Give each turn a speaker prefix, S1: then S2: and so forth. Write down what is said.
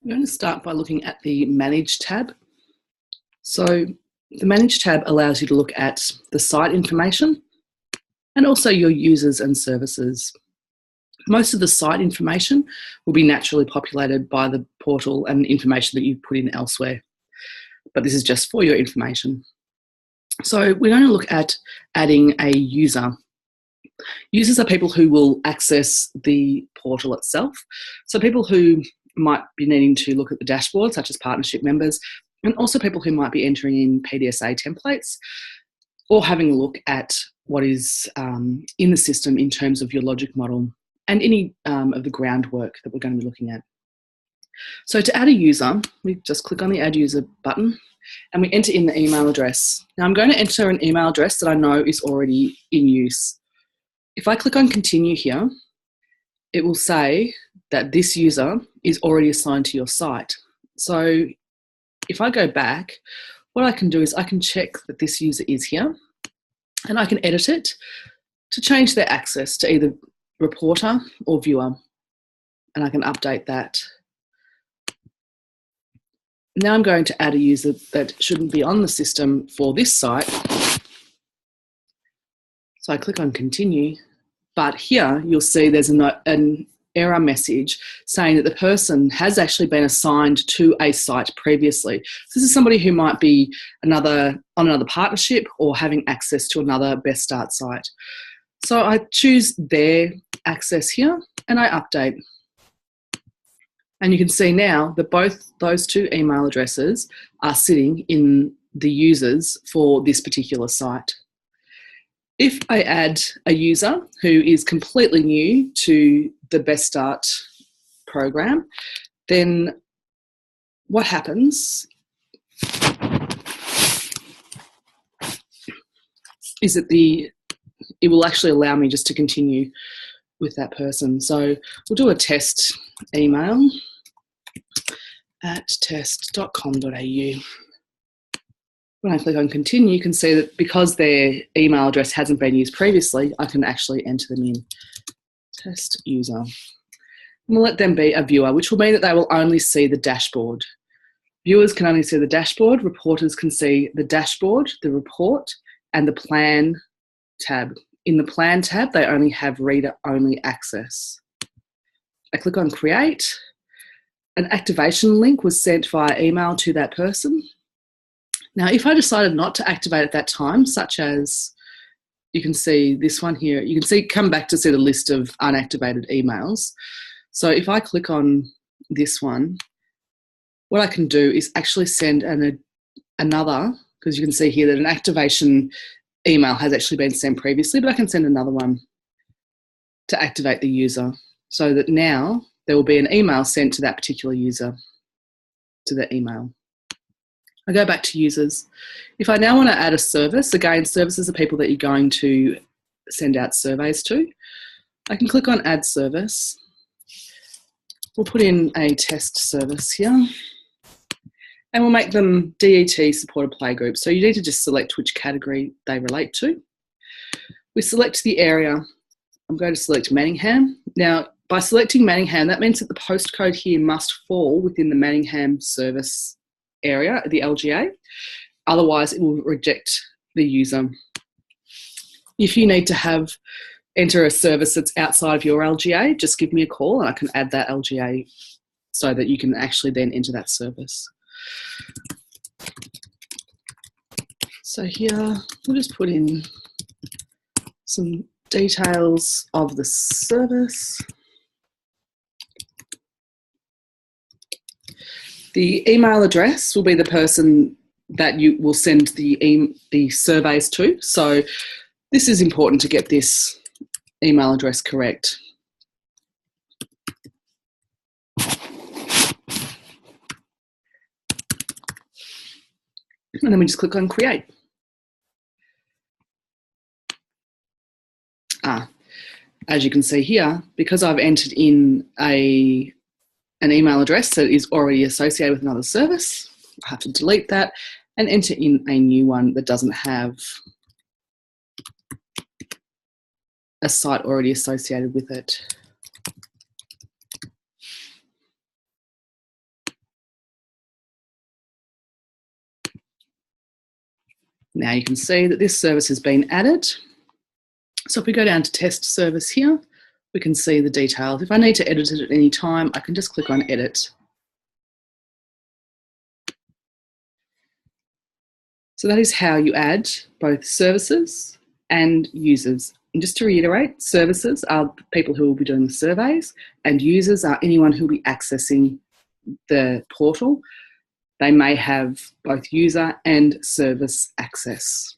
S1: I'm going to start by looking at the Manage tab. So the Manage tab allows you to look at the site information and also your users and services. Most of the site information will be naturally populated by the portal and information that you put in elsewhere, but this is just for your information. So we're going to look at adding a user. Users are people who will access the portal itself. So people who might be needing to look at the dashboard, such as partnership members, and also people who might be entering in PDSA templates or having a look at what is in the system in terms of your logic model and any of the groundwork that we're going to be looking at. So to add a user, we just click on the Add User button and we enter in the email address. Now I'm going to enter an email address that I know is already in use. If I click on Continue here, it will say that this user is already assigned to your site. So if I go back, what I can do is I can check that this user is here and I can edit it to change their access to either reporter or viewer, and I can update that. Now I'm going to add a user that shouldn't be on the system for this site. So I click on Continue, but here you'll see there's an error message saying that the person has actually been assigned to a site previously. So this is somebody who might be on another partnership or having access to another Best Start site. So I choose their access here and I update. And you can see now that both those two email addresses are sitting in the users for this particular site. If I add a user who is completely new to the Best Start program, then what happens is that it will actually allow me just to continue with that person. So we'll do a test email at test.com.au. When I click on Continue, you can see that because their email address hasn't been used previously, I can actually enter them in. Test user. And we'll let them be a viewer, which will mean that they will only see the dashboard. Viewers can only see the dashboard. Reporters can see the dashboard, the report, and the Plan tab. In the Plan tab, they only have reader-only access. I click on Create. An activation link was sent via email to that person. Now, if I decided not to activate at that time, such as you can see this one here, you can come back to see the list of unactivated emails. So if I click on this one, what I can do is actually send another, because you can see here that an activation email has actually been sent previously, but I can send another one to activate the user so that now there will be an email sent to that particular user, to the email. I go back to users. If I now want to add a service, again, services are people that you're going to send out surveys to. I can click on Add Service. We'll put in a test service here and we'll make them DET supported playgroups. So you need to just select which category they relate to. We select the area. I'm going to select Manningham. Now, by selecting Manningham, that means that the postcode here must fall within the Manningham service area, the LGA. Otherwise, it will reject the user. If you need to enter a service that's outside of your LGA, just give me a call and I can add that LGA so that you can actually then enter that service. So here, we'll just put in some details of the service. The email address will be the person that you will send the surveys to. So this is important to get this email address correct. And then we just click on Create. As you can see here, because I've entered in an email address that is already associated with another service, I have to delete that and enter in a new one that doesn't have a site already associated with it. Now you can see that this service has been added. So if we go down to test service here, we can see the details. If I need to edit it at any time, I can just click on edit. So that is how you add both services and users. And just to reiterate, services are people who will be doing the surveys, and users are anyone who will be accessing the portal. They may have both user and service access.